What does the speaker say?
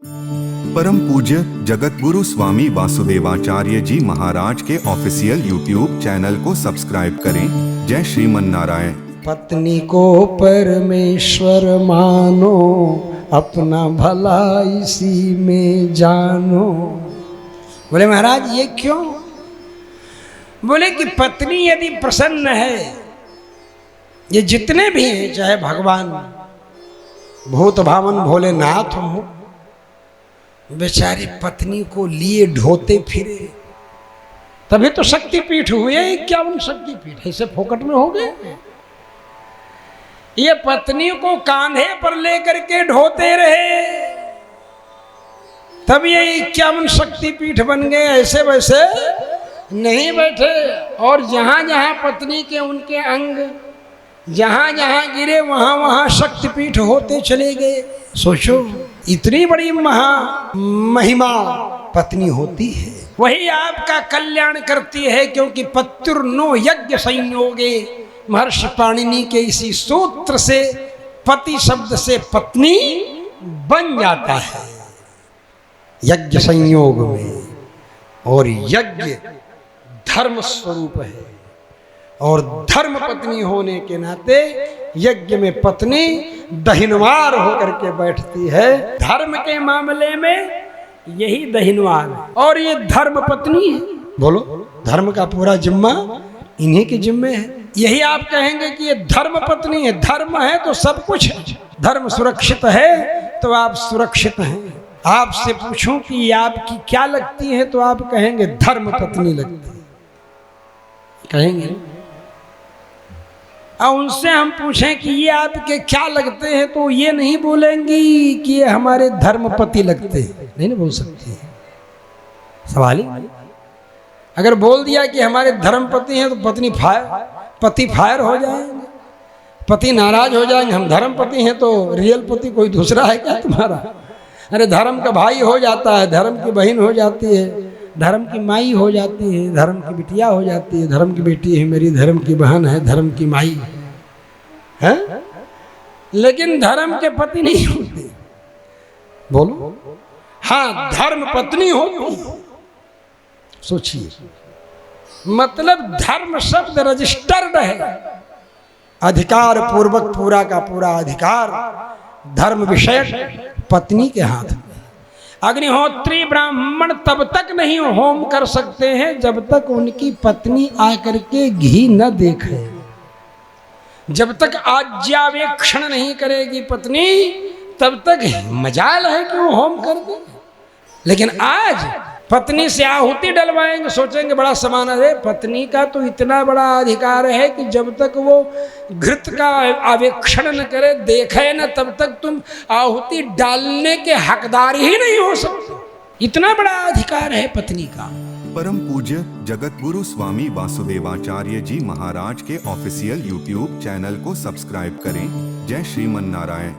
परम पूज्य जगतगुरु स्वामी वासुदेवाचार्य जी महाराज के ऑफिशियल यूट्यूब चैनल को सब्सक्राइब करें। जय श्रीमन नारायण। पत्नी को परमेश्वर मानो, अपना भला इसी में जानो। बोले महाराज ये क्यों? बोले कि पत्नी यदि प्रसन्न है, ये जितने भी हैं, चाहे भगवान भूत भावन भोलेनाथ हो, बेचारी पत्नी को लिए ढोते फिरे, तभी तो शक्तिपीठ हुए। 51 शक्तिपीठ ऐसे फोकट में हो गए। ये पत्नी को कांधे पर लेकर के ढोते रहे, तब ये 51 शक्तिपीठ बन गए। ऐसे वैसे नहीं बैठे। और जहां जहां पत्नी के उनके अंग जहां जहां गिरे, वहां वहां शक्तिपीठ होते चले गए। सोचो, इतनी बड़ी महिमा पत्नी होती है। वही आपका कल्याण करती है, क्योंकि पत्युर्नो यज्ञ संयोगे। महर्षि पाणिनि के इसी सूत्र से पति शब्द से पत्नी बन जाता है, यज्ञ संयोग में। और यज्ञ धर्म स्वरूप है, और धर्म पत्नी होने के नाते यज्ञ में पत्नी दहिनवार होकर के बैठती है। धर्म के मामले में यही दहिनवार है, और ये धर्म पत्नी है। बोलो, धर्म का पूरा जिम्मा इन्हीं के जिम्मे है। यही आप कहेंगे कि ये धर्म पत्नी है। धर्म है तो सब कुछ है। धर्म सुरक्षित है तो आप सुरक्षित हैं। आपसे पूछूं कि ये आपकी क्या लगती है, तो आप कहेंगे धर्म पत्नी लगती है, कहेंगे। और उनसे हम पूछें कि ये आपके क्या लगते हैं, तो ये नहीं बोलेंगी कि ये हमारे धर्मपति लगते हैं। नहीं बोल सकती। सवाल ही। अगर बोल दिया कि हमारे धर्मपति हैं, तो पति फायर हो जाएंगे, पति नाराज हो जाएंगे। हम धर्मपति हैं तो रियल पति कोई दूसरा है क्या तुम्हारा? अरे धर्म का भाई हो जाता है, धर्म की बहन हो जाती है, धर्म की माई हो जाती है, धर्म की बिटिया हो जाती है। धर्म की बेटी है मेरी, धर्म की बहन है, धर्म की माई है, लेकिन धर्म के पति नहीं होते। बोलो, हाँ धर्म पत्नी होती। सोचिए, मतलब धर्म शब्द रजिस्टर्ड है, अधिकार पूर्वक पूरा का पूरा अधिकार धर्म विषय पत्नी के हाथ में। अग्निहोत्री ब्राह्मण तब तक नहीं होम कर सकते हैं जब तक उनकी पत्नी आकर के घी न देखे, जब तक आज्ञावेक्षण नहीं करेगी पत्नी, तब तक मजाल है कि वो होम कर दे। लेकिन आज पत्नी से आहुति डलवाएंगे, सोचेंगे बड़ा समान है। पत्नी का तो इतना बड़ा अधिकार है कि जब तक वो घृत का आवेक्षण न करे, देखे न, तब तक तुम आहुति डालने के हकदार ही नहीं हो सकते। इतना बड़ा अधिकार है पत्नी का। परम पूज्य जगतगुरु स्वामी वासुदेवाचार्य जी महाराज के ऑफिशियल यूट्यूब चैनल को सब्सक्राइब करें। जय श्रीमन नारायण।